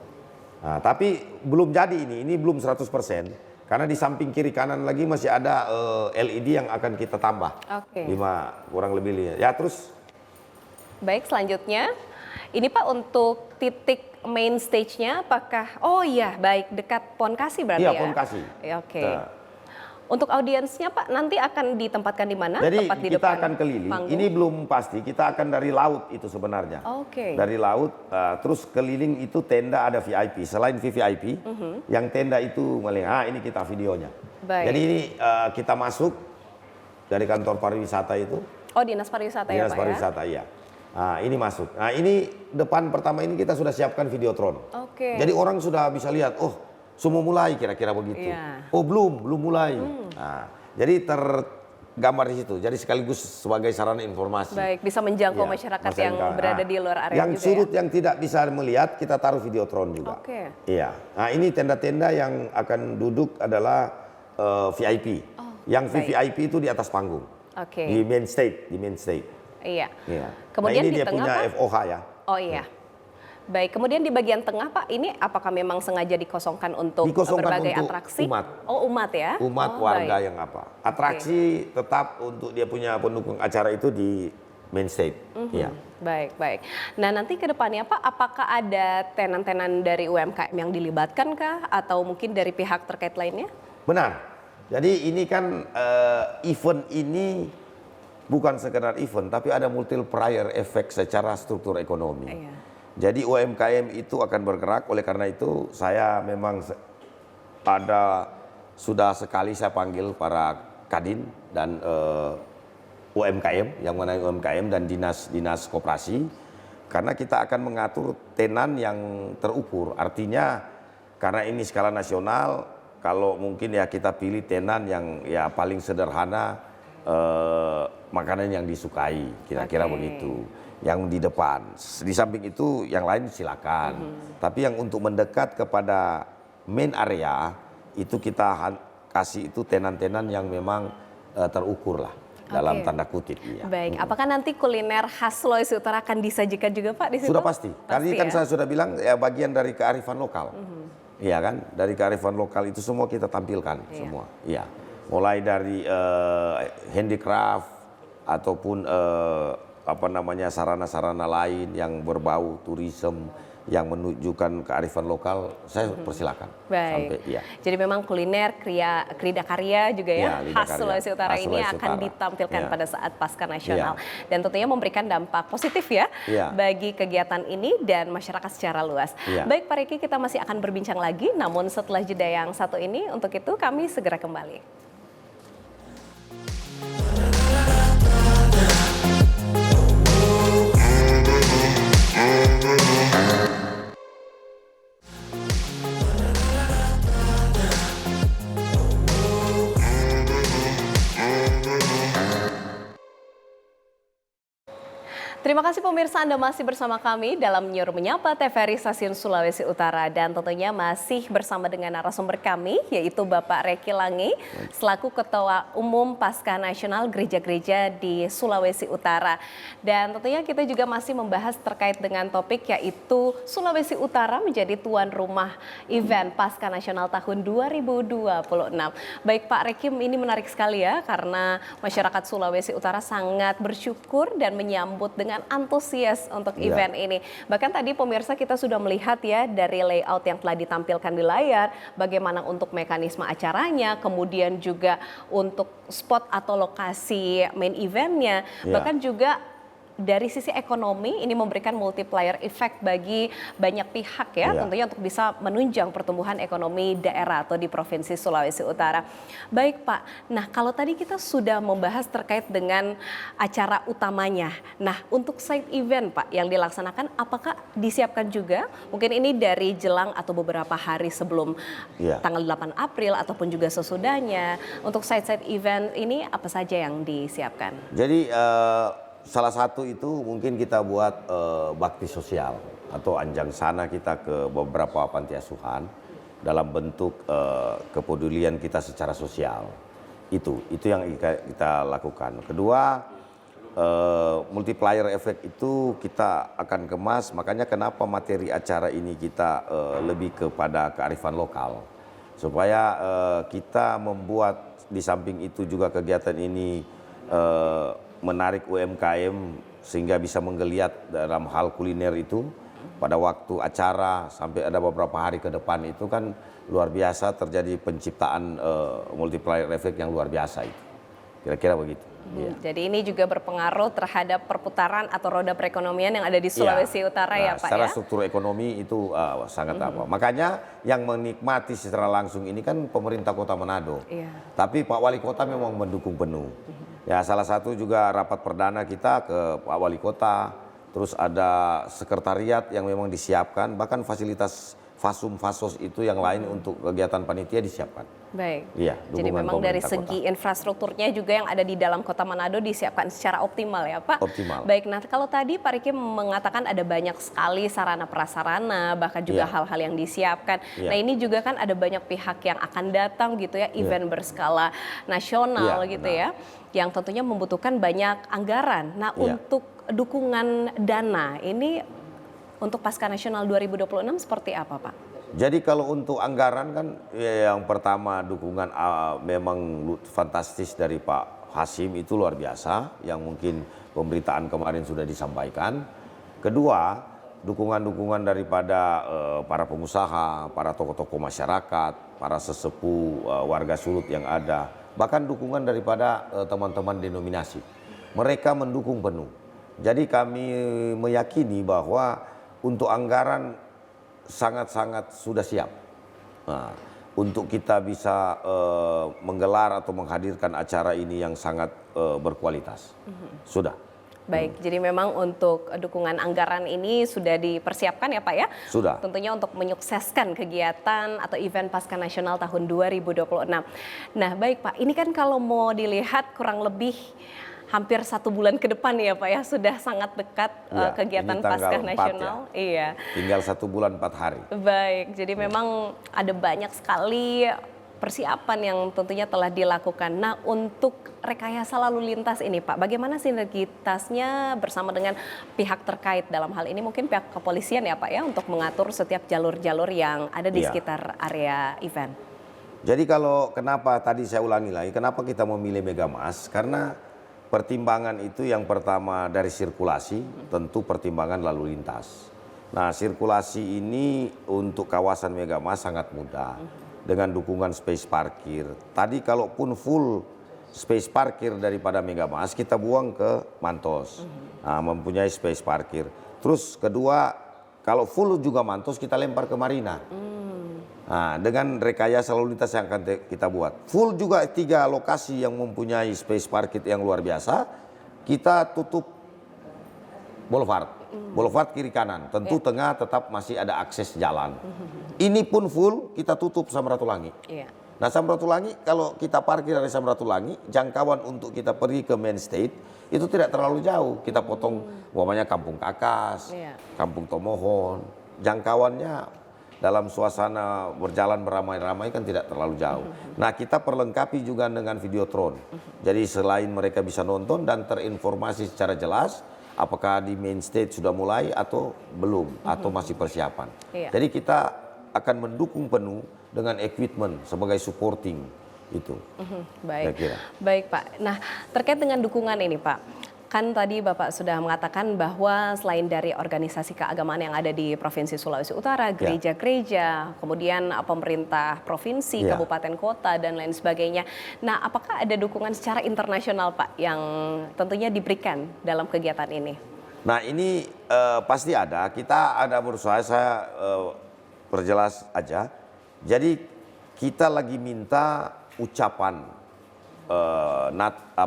Nah, tapi belum jadi ini belum 100%. Karena di samping kiri kanan lagi masih ada LED yang akan kita tambah. Oke. 5 kurang lebih. Ya terus. Baik, selanjutnya ini Pak untuk titik main stage-nya apakah, oh iya baik dekat Pon Kasih berarti Iya, ya? Pon Kasih. Ya, oke. Nah. Untuk audiensnya Pak nanti akan ditempatkan di mana? Jadi Tepat di kita depan akan keliling, panggung? ini belum pasti, kita akan dari laut itu sebenarnya. Oke. Dari laut, terus keliling itu tenda ada VIP, selain VVIP, yang tenda itu melihat, ini kita videonya. Baik. Jadi ini kita masuk dari kantor pariwisata itu. Oh, Dinas Pariwisata ya Dinas Pak pariwisata, iya. Nah, ini masuk. Nah, ini depan pertama ini kita sudah siapkan videotron. Oke. Jadi orang sudah bisa lihat, oh semua mulai kira-kira begitu. Iya. Oh belum mulai. Nah, jadi tergambar di situ. Jadi sekaligus sebagai sarana informasi. Baik, bisa menjangkau Iya, masyarakat Mas yang Enka. berada Nah, di luar area yang juga surut ya. yang tidak bisa melihat kita taruh videotron juga. Oke. Iya. Nah, ini tenda-tenda yang akan duduk adalah VIP. Yang baik. VVIP itu di atas panggung. Oke. Di main stage, Iya. Iya. Kemudian nah, ini di dia tengah, punya Pak? FOH ya. Oh iya. Baik, kemudian di bagian tengah Pak, ini apakah memang sengaja dikosongkan untuk Dikosongkan berbagai untuk atraksi? umat. Oh, umat ya? Umat Oh, warga baik. yang apa. Atraksi tetap untuk dia punya pendukung acara itu di main stage. Iya. Baik, baik. Nah, nanti ke depannya Pak, apakah ada tenan-tenan dari UMKM yang dilibatkan kah? Atau mungkin dari pihak terkait lainnya? Benar. Jadi ini kan event ini bukan sekedar event, tapi ada multiplier effect secara struktur ekonomi. Iya. Jadi UMKM itu akan bergerak, oleh karena itu saya memang sudah sekali saya panggil para kadin dan UMKM, yang mengenai UMKM dan dinas koperasi, karena kita akan mengatur tenan yang terukur. Artinya karena ini skala nasional, kalau mungkin ya kita pilih tenan yang ya paling sederhana, makanan yang disukai, kira-kira begitu. Yang di depan, di samping itu yang lain silakan. Tapi yang untuk mendekat kepada main area itu kita kasih itu tenan-tenan yang memang terukur lah dalam tanda kutip. Iya. Baik, apakah nanti kuliner khas Sulawesi Utara akan disajikan juga Pak di situ? Sudah pasti. Karena kan ya? saya sudah bilang ya bagian dari kearifan lokal. Iya kan? Dari kearifan lokal itu semua kita tampilkan semua. Iya. Mulai dari handicraft ataupun sarana-sarana lain yang berbau turisme yang menunjukkan kearifan lokal, saya persilakan. Baik. Sampai, iya. Jadi memang kuliner, krida karya juga ya, Ya, khas Karya. Sulawesi Utara Khas ini Sulawesi akan Utara. ditampilkan Ya. pada saat Pasca Nasional. Ya. Dan tentunya memberikan dampak positif ya, Ya. bagi kegiatan ini dan masyarakat secara luas. Ya. Baik Pak Riki, kita masih akan berbincang lagi, namun setelah jeda yang satu ini, untuk itu kami segera kembali. Terima kasih pemirsa, Anda masih bersama kami dalam Nyur Menyapa TVRI Stasiun Sulawesi Utara. Dan tentunya masih bersama dengan narasumber kami, yaitu Bapak Reki Langi, selaku Ketua Umum Pasca Nasional Gereja-Gereja di Sulawesi Utara. Dan tentunya kita juga masih membahas terkait dengan topik yaitu Sulawesi Utara menjadi tuan rumah event Pasca Nasional tahun 2026. Baik Pak Reki, ini menarik sekali ya, karena masyarakat Sulawesi Utara sangat bersyukur dan menyambut dengan antusias untuk event ini. Bahkan tadi pemirsa kita sudah melihat ya dari layout yang telah ditampilkan di layar, bagaimana untuk mekanisme acaranya, kemudian juga untuk spot atau lokasi main eventnya, bahkan juga dari sisi ekonomi ini memberikan multiplier effect bagi banyak pihak ya, tentunya untuk bisa menunjang pertumbuhan ekonomi daerah atau di Provinsi Sulawesi Utara. Baik Pak, nah kalau tadi kita sudah membahas terkait dengan acara utamanya, nah untuk side event Pak yang dilaksanakan apakah disiapkan juga? Mungkin ini dari jelang atau beberapa hari sebelum tanggal 8 April ataupun juga sesudahnya, untuk side event ini apa saja yang disiapkan? Jadi salah satu itu mungkin kita buat bakti sosial atau anjang sana kita ke beberapa panti asuhan dalam bentuk kepedulian kita secara sosial. Itu yang kita lakukan. Kedua, multiplier effect itu kita akan kemas, makanya kenapa materi acara ini kita lebih kepada kearifan lokal. Supaya kita membuat di samping itu juga kegiatan ini menarik UMKM sehingga bisa menggeliat dalam hal kuliner itu, pada waktu acara sampai ada beberapa hari ke depan itu kan luar biasa terjadi penciptaan multiplier effect yang luar biasa itu. Kira-kira begitu. Iya. Jadi ini juga berpengaruh terhadap perputaran atau roda perekonomian yang ada di Sulawesi Utara ya Pak secara ya? struktur ekonomi itu sangat apa. Makanya yang menikmati secara langsung ini kan pemerintah Kota Manado. Iya. Tapi Pak Wali Kota memang mendukung penuh. Ya salah satu juga rapat perdana kita ke Pak Wali Kota. Terus ada sekretariat yang memang disiapkan. Bahkan fasilitas Fasum, Fasos itu yang lain untuk kegiatan panitia disiapkan. Baik. Iya, Jadi dukungan memang dari pemerintah segi infrastrukturnya juga yang ada di dalam Kota Manado disiapkan secara optimal ya Pak? Optimal. Baik, nah kalau tadi Pak Riki mengatakan ada banyak sekali sarana prasarana, bahkan juga Iya. hal-hal yang disiapkan. Iya. Nah ini juga kan ada banyak pihak yang akan datang gitu ya, event berskala nasional Iya, gitu benar. ya, yang tentunya membutuhkan banyak anggaran. Nah Iya. untuk dukungan dana ini untuk Pasca Nasional 2026 seperti apa Pak? Jadi kalau untuk anggaran kan ya yang pertama dukungan memang fantastis dari Pak Hasim itu luar biasa yang mungkin pemberitaan kemarin sudah disampaikan. Kedua, dukungan-dukungan daripada para pengusaha, para tokoh-tokoh masyarakat, para sesepuh warga Sulut yang ada, bahkan dukungan daripada teman-teman denominasi. Mereka mendukung penuh. Jadi kami meyakini bahwa untuk anggaran sangat-sangat sudah siap. Nah, untuk kita bisa menggelar atau menghadirkan acara ini yang sangat berkualitas. Sudah. Baik, jadi memang untuk dukungan anggaran ini sudah dipersiapkan ya Pak ya? Sudah. Tentunya untuk menyukseskan kegiatan atau event Pasca Nasional tahun 2026. Nah baik Pak, ini kan kalau mau dilihat kurang lebih hampir 1 bulan ke depan ya Pak ya, sudah sangat dekat Ya, kegiatan ini tanggal Pasca 4 Nasional. ya. Iya. Tinggal 1 bulan 4 hari. Baik, jadi memang ada banyak sekali persiapan yang tentunya telah dilakukan. Nah untuk rekayasa lalu lintas ini Pak, bagaimana sinergitasnya bersama dengan pihak terkait dalam hal ini mungkin pihak kepolisian ya Pak ya untuk mengatur setiap jalur-jalur yang ada di Iya. sekitar area event. Jadi kalau kenapa tadi saya ulangi lagi, kenapa kita memilih Megamas? Karena pertimbangan itu yang pertama dari sirkulasi, tentu pertimbangan lalu lintas. Nah sirkulasi ini untuk kawasan Megamas sangat mudah dengan dukungan space parkir. Tadi kalaupun full space parkir daripada Megamas kita buang ke Mantos, nah, mempunyai space parkir. Terus kedua kalau full juga Mantos kita lempar ke Marina. Nah, dengan rekayasa lalu lintas yang akan kita buat. Full juga 3 lokasi yang mempunyai space parkir yang luar biasa, kita tutup boulevard. Boulevard kiri kanan, tentu tengah tetap masih ada akses jalan. Ini pun full kita tutup Samratulangi. Iya. Nah Samratulangi kalau kita parkir dari Samratulangi, jangkauan untuk kita pergi ke main state itu tidak terlalu jauh. Kita potong umpamanya Kampung Kakas, Iya. Kampung Tomohon, jangkauannya dalam suasana berjalan beramai-ramai kan tidak terlalu jauh. Nah kita perlengkapi juga dengan videotron. Jadi selain mereka bisa nonton dan terinformasi secara jelas, apakah di main stage sudah mulai atau belum, atau masih persiapan. Iya. Jadi kita akan mendukung penuh dengan equipment sebagai supporting itu. Baik, Saya kira. baik Pak. Nah terkait dengan dukungan ini Pak, kan tadi Bapak sudah mengatakan bahwa selain dari organisasi keagamaan yang ada di Provinsi Sulawesi Utara, gereja-gereja, kemudian pemerintah provinsi, Ya. kabupaten kota dan lain sebagainya. Nah apakah ada dukungan secara internasional Pak yang tentunya diberikan dalam kegiatan ini? Nah ini pasti ada. Kita ada berusaha, saya perjelas aja. Jadi kita lagi minta ucapan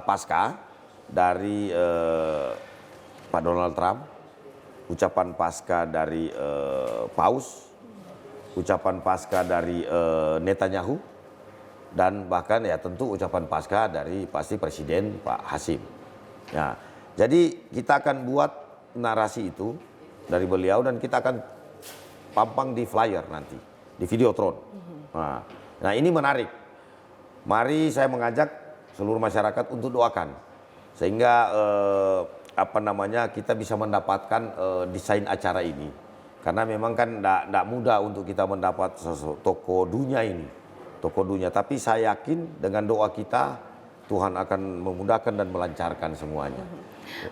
pasca dari Pak Donald Trump, ucapan pasca dari Paus, ucapan pasca dari Netanyahu, dan bahkan ya tentu ucapan pasca dari pasti Presiden Pak Hasim. Ya, jadi kita akan buat narasi itu dari beliau dan kita akan pampang di flyer nanti, di videotron. Nah ini menarik. Mari saya mengajak seluruh masyarakat untuk doakan. Sehingga kita bisa mendapatkan desain acara ini. Karena memang kan tidak mudah untuk kita mendapat toko dunia ini. Toko dunia. Tapi saya yakin dengan doa kita, Tuhan akan memudahkan dan melancarkan semuanya.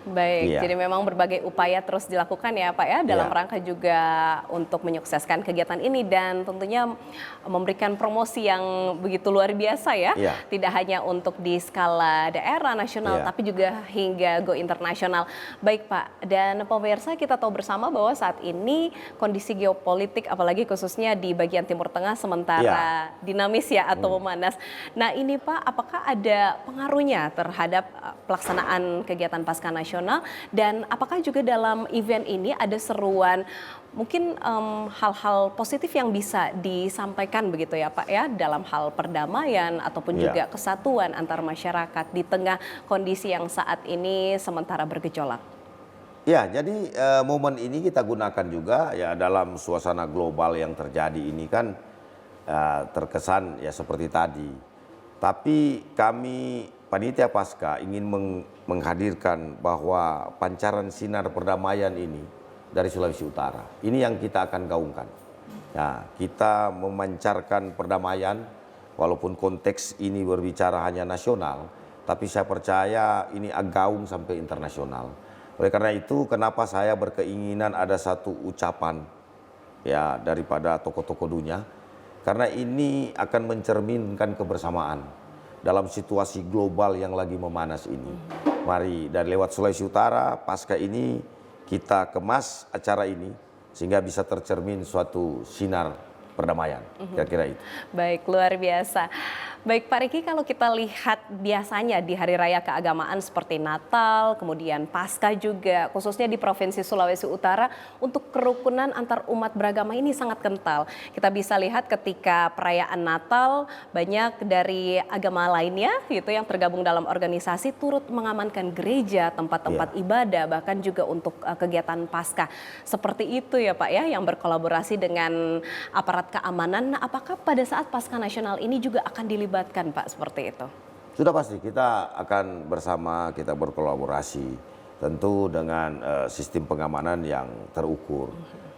Baik, Iya. jadi memang berbagai upaya terus dilakukan ya Pak ya dalam Iya. rangka juga untuk menyukseskan kegiatan ini dan tentunya memberikan promosi yang begitu luar biasa ya. Iya. Tidak hanya untuk di skala daerah, nasional, Iya. tapi juga hingga go internasional. Baik Pak, dan pemirsa kita tahu bersama bahwa saat ini kondisi geopolitik apalagi khususnya di bagian Timur Tengah sementara dinamis ya atau memanas. Nah ini Pak, apakah ada pengaruhnya terhadap pelaksanaan kegiatan Pasca Nasional dan apakah juga dalam event ini ada seruan mungkin hal-hal positif yang bisa disampaikan begitu ya Pak ya dalam hal perdamaian ataupun Iya. juga kesatuan antar masyarakat di tengah kondisi yang saat ini sementara bergejolak. Ya, jadi momen ini kita gunakan juga ya dalam suasana global yang terjadi ini kan terkesan ya seperti tadi. Tapi kami Panitia Pasca ingin menghadirkan bahwa pancaran sinar perdamaian ini dari Sulawesi Utara. Ini yang kita akan gaungkan. Ya, kita memancarkan perdamaian walaupun konteks ini berbicara hanya nasional, tapi saya percaya ini gaung sampai internasional. Oleh karena itu, kenapa saya berkeinginan ada satu ucapan ya daripada tokoh-tokoh dunia, karena ini akan mencerminkan kebersamaan dalam situasi global yang lagi memanas ini. Mari dari lewat Sulawesi Utara, pasca ini kita kemas acara ini sehingga bisa tercermin suatu sinar perdamaian. Kira-kira itu. Baik, luar biasa. Baik Pak Riki, kalau kita lihat biasanya di hari raya keagamaan seperti Natal, kemudian Paskah juga, khususnya di Provinsi Sulawesi Utara, untuk kerukunan antar umat beragama ini sangat kental. Kita bisa lihat ketika perayaan Natal, banyak dari agama lainnya gitu yang tergabung dalam organisasi turut mengamankan gereja, tempat-tempat ibadah, bahkan juga untuk kegiatan Paskah. Seperti itu ya Pak ya, yang berkolaborasi dengan aparat keamanan. Nah, apakah pada saat Paskah Nasional ini juga akan dilibatkan Pak seperti itu? Sudah pasti kita akan bersama, kita berkolaborasi tentu dengan sistem pengamanan yang terukur.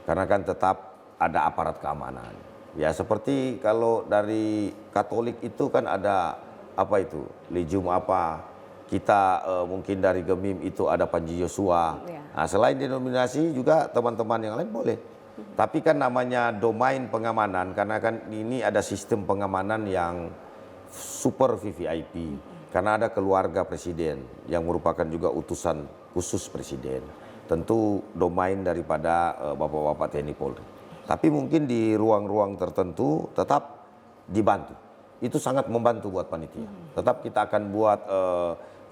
Karena kan tetap ada aparat keamanan. Ya seperti kalau dari Katolik itu kan ada apa itu, Legium apa, kita mungkin dari Gemim itu ada Panji Yosua. Nah, selain denominasi juga teman-teman yang lain boleh. Tapi kan namanya domain pengamanan, karena kan ini ada sistem pengamanan yang super VVIP. Karena ada keluarga presiden yang merupakan juga utusan khusus presiden. Tentu domain daripada bapak-bapak TNI Polri. Tapi mungkin di ruang-ruang tertentu tetap dibantu. Itu sangat membantu buat panitia. Tetap kita akan buat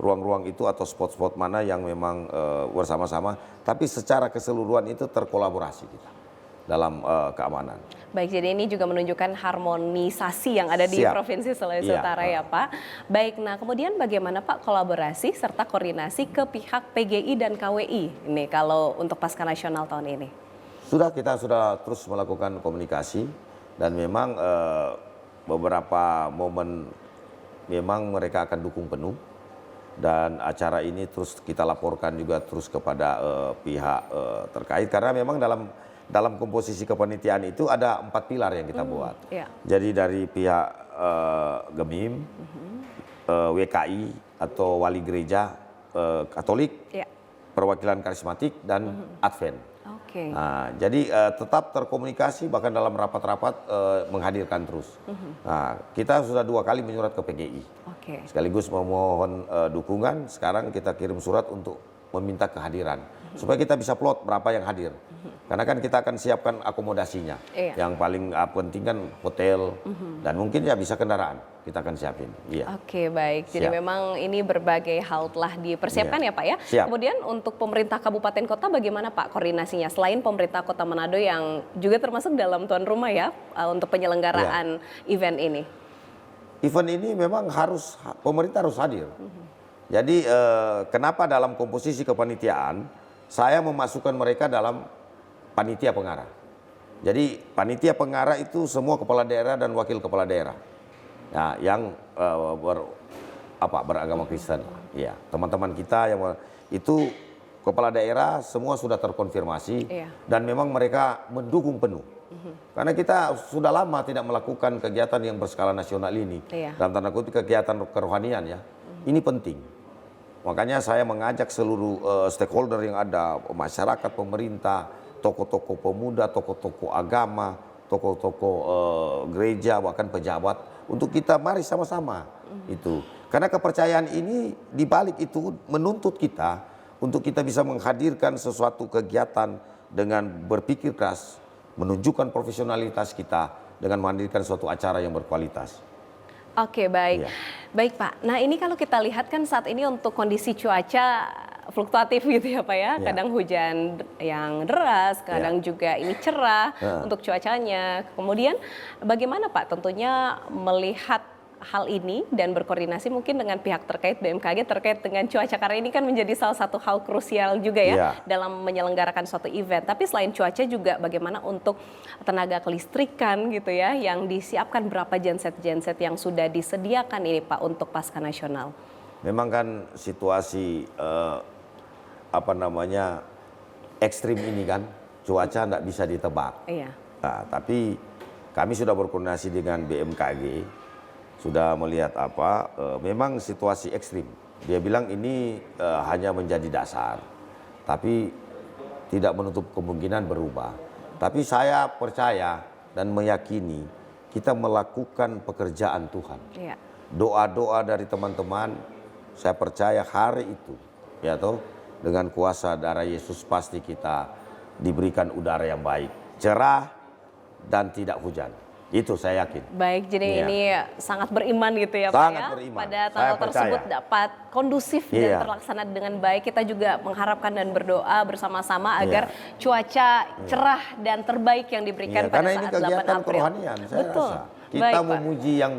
ruang-ruang itu atau spot-spot mana yang memang bersama-sama. Tapi secara keseluruhan itu terkolaborasi kita dalam keamanan. Baik, jadi ini juga menunjukkan harmonisasi yang ada di Provinsi Sulawesi Utara ya Pak. Baik, nah kemudian bagaimana Pak kolaborasi serta koordinasi ke pihak PGI dan KWI ini kalau untuk Pasca Nasional tahun ini? Kita sudah terus melakukan komunikasi dan memang beberapa momen memang mereka akan dukung penuh dan acara ini terus kita laporkan juga terus kepada pihak terkait karena memang dalam komposisi kepanitiaan itu ada 4 pilar yang kita buat. Jadi dari pihak Gemim, WKI atau Wali Gereja Katolik, perwakilan karismatik dan Advent. Nah, jadi tetap terkomunikasi bahkan dalam rapat-rapat menghadirkan terus. Nah, kita sudah 2 kali menyurat ke PGI. Sekaligus memohon dukungan, sekarang kita kirim surat untuk meminta kehadiran. Supaya kita bisa plot berapa yang hadir. Karena kan kita akan siapkan akomodasinya. Yang paling penting kan hotel dan mungkin ya bisa kendaraan. Kita akan siapin. Oke, baik. Jadi memang ini berbagai hal telah dipersiapkan ya Pak ya. Kemudian untuk pemerintah kabupaten kota bagaimana Pak koordinasinya? Selain pemerintah Kota Manado yang juga termasuk dalam tuan rumah ya untuk penyelenggaraan event ini. Event ini memang pemerintah harus hadir. Jadi kenapa dalam komposisi kepanitiaan saya memasukkan mereka dalam panitia pengarah. Jadi panitia pengarah itu semua kepala daerah dan wakil kepala daerah. Nah, yang beragama Kristen. Ya, teman-teman kita yang itu kepala daerah semua sudah terkonfirmasi dan memang mereka mendukung penuh. Karena kita sudah lama tidak melakukan kegiatan yang berskala nasional ini. Dalam tanda kutip kegiatan kerohanian ya. Ini penting. Makanya saya mengajak seluruh stakeholder yang ada, masyarakat, pemerintah, tokoh-tokoh pemuda, tokoh-tokoh agama, tokoh-tokoh gereja, bahkan pejabat, untuk kita mari sama-sama itu. Karena kepercayaan ini dibalik itu menuntut kita untuk kita bisa menghadirkan sesuatu kegiatan dengan berpikir keras, menunjukkan profesionalitas kita dengan menghadirkan suatu acara yang berkualitas. Oke, baik. Iya. Baik, Pak. Nah, ini kalau kita lihat kan saat ini untuk kondisi cuaca fluktuatif gitu ya, Pak ya. Iya. Kadang hujan yang deras, kadang juga ini cerah untuk cuacanya. Kemudian bagaimana Pak tentunya melihat hal ini dan berkoordinasi mungkin dengan pihak terkait BMKG terkait dengan cuaca, karena ini kan menjadi salah satu hal krusial juga ya Iya. dalam menyelenggarakan suatu event. Tapi selain cuaca juga bagaimana untuk tenaga kelistrikan gitu ya, yang disiapkan berapa genset-genset yang sudah disediakan ini Pak untuk Pasca Nasional? Memang kan situasi ekstrim ini kan, cuaca tidak bisa ditebak. Iya. Nah, tapi kami sudah berkoordinasi dengan BMKG, sudah melihat memang situasi ekstrim. Dia bilang ini hanya menjadi dasar, tapi tidak menutup kemungkinan berubah. Tapi saya percaya dan meyakini kita melakukan pekerjaan Tuhan. Iya. Doa-doa dari teman-teman, saya percaya hari itu, ya toh, dengan kuasa darah Yesus pasti kita diberikan udara yang baik, cerah dan tidak hujan. Itu saya yakin. Baik, jadi Iya. ini sangat beriman gitu ya Pak Sangat ya. beriman. Pada Saya tanggal percaya. tersebut dapat kondusif Iya. dan terlaksana dengan baik. Kita juga mengharapkan dan berdoa bersama-sama Iya. agar cuaca cerah dan terbaik yang diberikan Iya, pada karena ini saat 8 kegiatan April. kerohanian, saya Betul. rasa. Kita Baik, Pak. memuji yang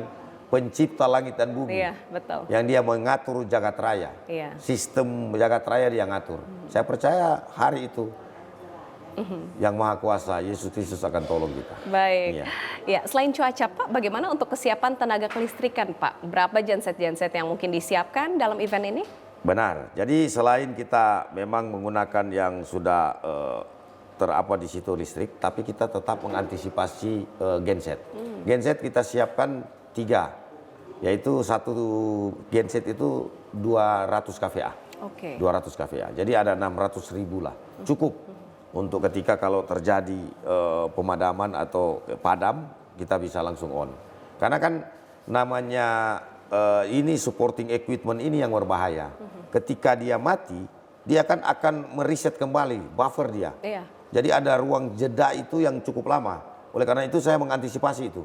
pencipta langit dan bumi. Iya, betul. Yang dia mengatur jagat raya. Iya. Sistem jagat raya dia ngatur. Saya percaya hari itu yang Maha Kuasa Yesus Kristus akan tolong kita. Baik. Iya. Ya, selain cuaca Pak, bagaimana untuk kesiapan tenaga kelistrikan Pak? Berapa genset-genset yang mungkin disiapkan dalam event ini? Benar. Jadi selain kita memang menggunakan yang sudah terapa di situ listrik, tapi kita tetap mengantisipasi genset. Genset kita siapkan 3, yaitu satu genset itu 200 kVA. Oke. 200 kVA. Jadi ada 600.000 lah. Cukup untuk ketika kalau terjadi pemadaman atau padam, kita bisa langsung on. Karena kan namanya ini supporting equipment ini yang berbahaya. Ketika dia mati, dia kan akan mereset kembali buffer dia. Iya. Jadi ada ruang jeda itu yang cukup lama. Oleh karena itu saya mengantisipasi itu.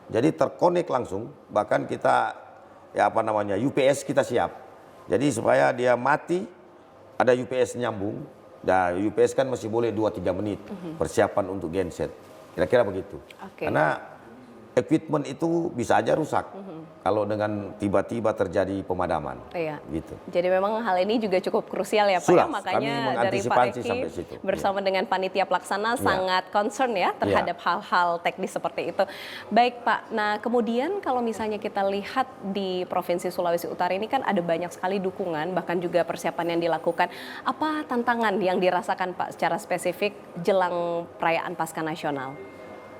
Jadi terkonek langsung, bahkan kita UPS kita siap. Jadi supaya dia mati, ada UPS nyambung. Dan UPS kan masih boleh 2-3 menit persiapan untuk genset. Kira-kira begitu. Oke. Karena equipment itu bisa aja rusak kalau dengan tiba-tiba terjadi pemadaman. Iya. Gitu. Jadi memang hal ini juga cukup krusial ya Pak Sudah, ya, makanya kami dari Pak mengantisipasi Eki sampai situ. bersama dengan panitia pelaksana Iya. sangat concern ya terhadap hal-hal teknis seperti itu. Baik Pak, nah kemudian kalau misalnya kita lihat di Provinsi Sulawesi Utara ini kan ada banyak sekali dukungan, bahkan juga persiapan yang dilakukan. Apa tantangan yang dirasakan Pak secara spesifik jelang perayaan Pasca Nasional?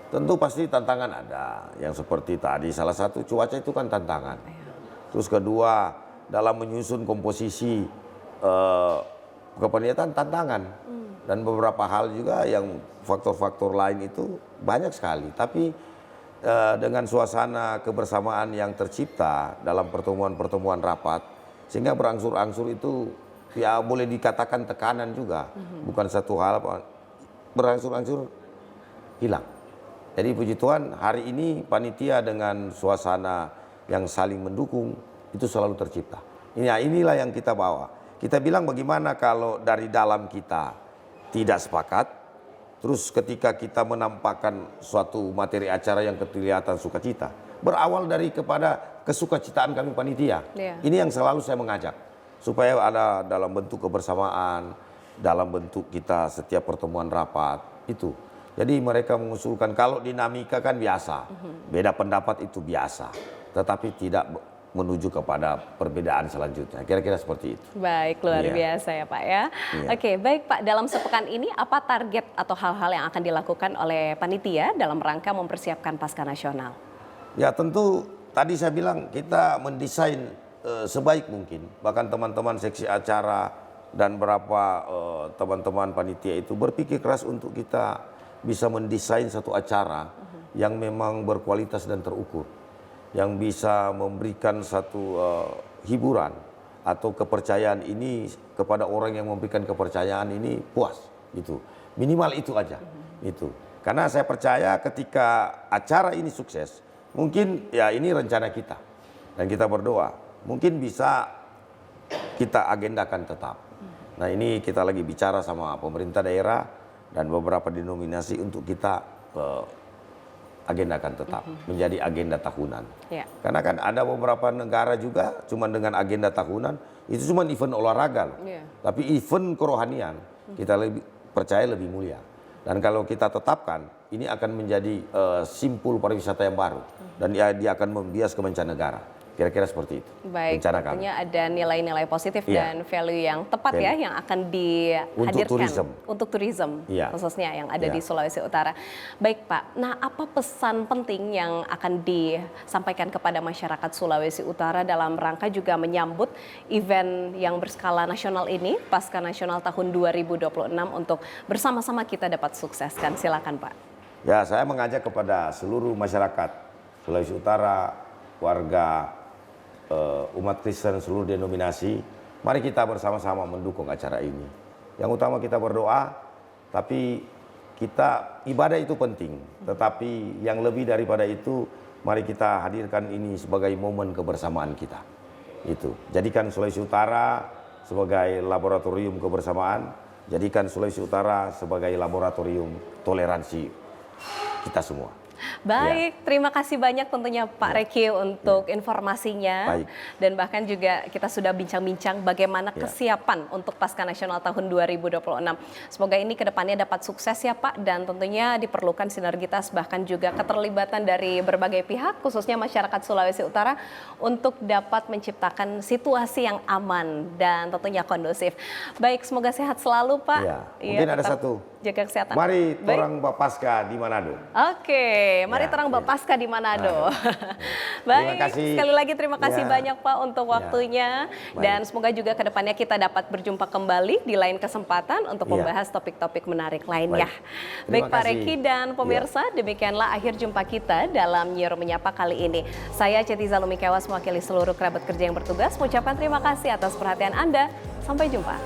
Tentu pasti tantangan ada. Yang seperti tadi, salah satu cuaca itu kan tantangan. Terus kedua, dalam menyusun komposisi kepentingan tantangan. Dan beberapa hal juga yang faktor-faktor lain itu banyak sekali. Tapi dengan suasana kebersamaan yang tercipta dalam pertemuan-pertemuan rapat, sehingga berangsur-angsur itu ya boleh dikatakan tekanan juga. Bukan satu hal, berangsur-angsur hilang. Jadi puji Tuhan hari ini panitia dengan suasana yang saling mendukung itu selalu tercipta. Inilah yang kita bawa. Kita bilang bagaimana kalau dari dalam kita tidak sepakat, terus ketika kita menampakkan suatu materi acara yang kelihatan sukacita, berawal dari kepada kesukacitaan kami panitia. Iya. Ini yang selalu saya mengajak supaya ada dalam bentuk kebersamaan, dalam bentuk kita setiap pertemuan rapat itu. Jadi mereka mengusulkan kalau dinamika kan biasa, beda pendapat itu biasa, tetapi tidak menuju kepada perbedaan selanjutnya. Kira-kira seperti itu. Baik, luar Iya. biasa ya Pak ya. Iya. Oke, baik Pak, dalam sepekan ini apa target atau hal-hal yang akan dilakukan oleh panitia dalam rangka mempersiapkan Pasca Nasional? Ya tentu tadi saya bilang kita mendesain sebaik mungkin. Bahkan teman-teman seksi acara dan beberapa teman-teman panitia itu berpikir keras untuk kita bisa mendesain satu acara yang memang berkualitas dan terukur, yang bisa memberikan satu hiburan atau kepercayaan ini kepada orang yang memberikan kepercayaan ini puas, gitu. Minimal itu aja, itu. Karena saya percaya ketika acara ini sukses, mungkin ya ini rencana kita dan kita berdoa, mungkin bisa kita agendakan tetap. Nah ini kita lagi bicara sama pemerintah daerah dan beberapa denominasi untuk kita agendakan tetap menjadi agenda tahunan. Ya. Karena kan ada beberapa negara juga cuma dengan agenda tahunan itu cuma event olahraga loh. Ya. Tapi event kerohanian kita lebih percaya lebih mulia. Dan kalau kita tetapkan ini akan menjadi simpul pariwisata yang baru dan dia akan membias ke mancanegara. Kira-kira seperti itu. Baik, tentunya ada nilai-nilai positif dan value yang tepat ya yang akan dihadirkan untuk tourism khususnya yang ada di Sulawesi Utara. Baik Pak, nah apa pesan penting yang akan disampaikan kepada masyarakat Sulawesi Utara dalam rangka juga menyambut event yang berskala nasional ini, Pasca Nasional tahun 2026 untuk bersama-sama kita dapat sukseskan. Silakan Pak. Ya, saya mengajak kepada seluruh masyarakat Sulawesi Utara, warga umat Kristen seluruh denominasi, mari kita bersama-sama mendukung acara ini. Yang utama kita berdoa, tapi kita ibadah itu penting. Tetapi yang lebih daripada itu, mari kita hadirkan ini sebagai momen kebersamaan kita. Itu. Jadikan Sulawesi Utara sebagai laboratorium kebersamaan, jadikan Sulawesi Utara sebagai laboratorium toleransi kita semua. Baik, terima kasih banyak tentunya Pak Reki untuk informasinya. Baik. Dan bahkan juga kita sudah bincang-bincang bagaimana kesiapan untuk Pasca Nasional tahun 2026. Semoga ini kedepannya dapat sukses ya Pak, dan tentunya diperlukan sinergitas bahkan juga keterlibatan dari berbagai pihak khususnya masyarakat Sulawesi Utara untuk dapat menciptakan situasi yang aman dan tentunya kondusif. Baik, semoga sehat selalu Pak. Ya, mungkin ada satu. Jaga kesehatan. Mari orang Bapasca di Manado. Oke, mari terang Bapasca di Manado. Baik, terima kasih. Sekali lagi terima kasih banyak Pak untuk waktunya. Dan semoga juga ke depannya kita dapat berjumpa kembali di lain kesempatan untuk membahas topik-topik menarik lainnya. Baik Pak Reki dan pemirsa, demikianlah akhir jumpa kita dalam Nyiur Menyapa kali ini. Saya Cetiza Lumikewas mewakili seluruh kerabat kerja yang bertugas mengucapkan terima kasih atas perhatian Anda. Sampai jumpa.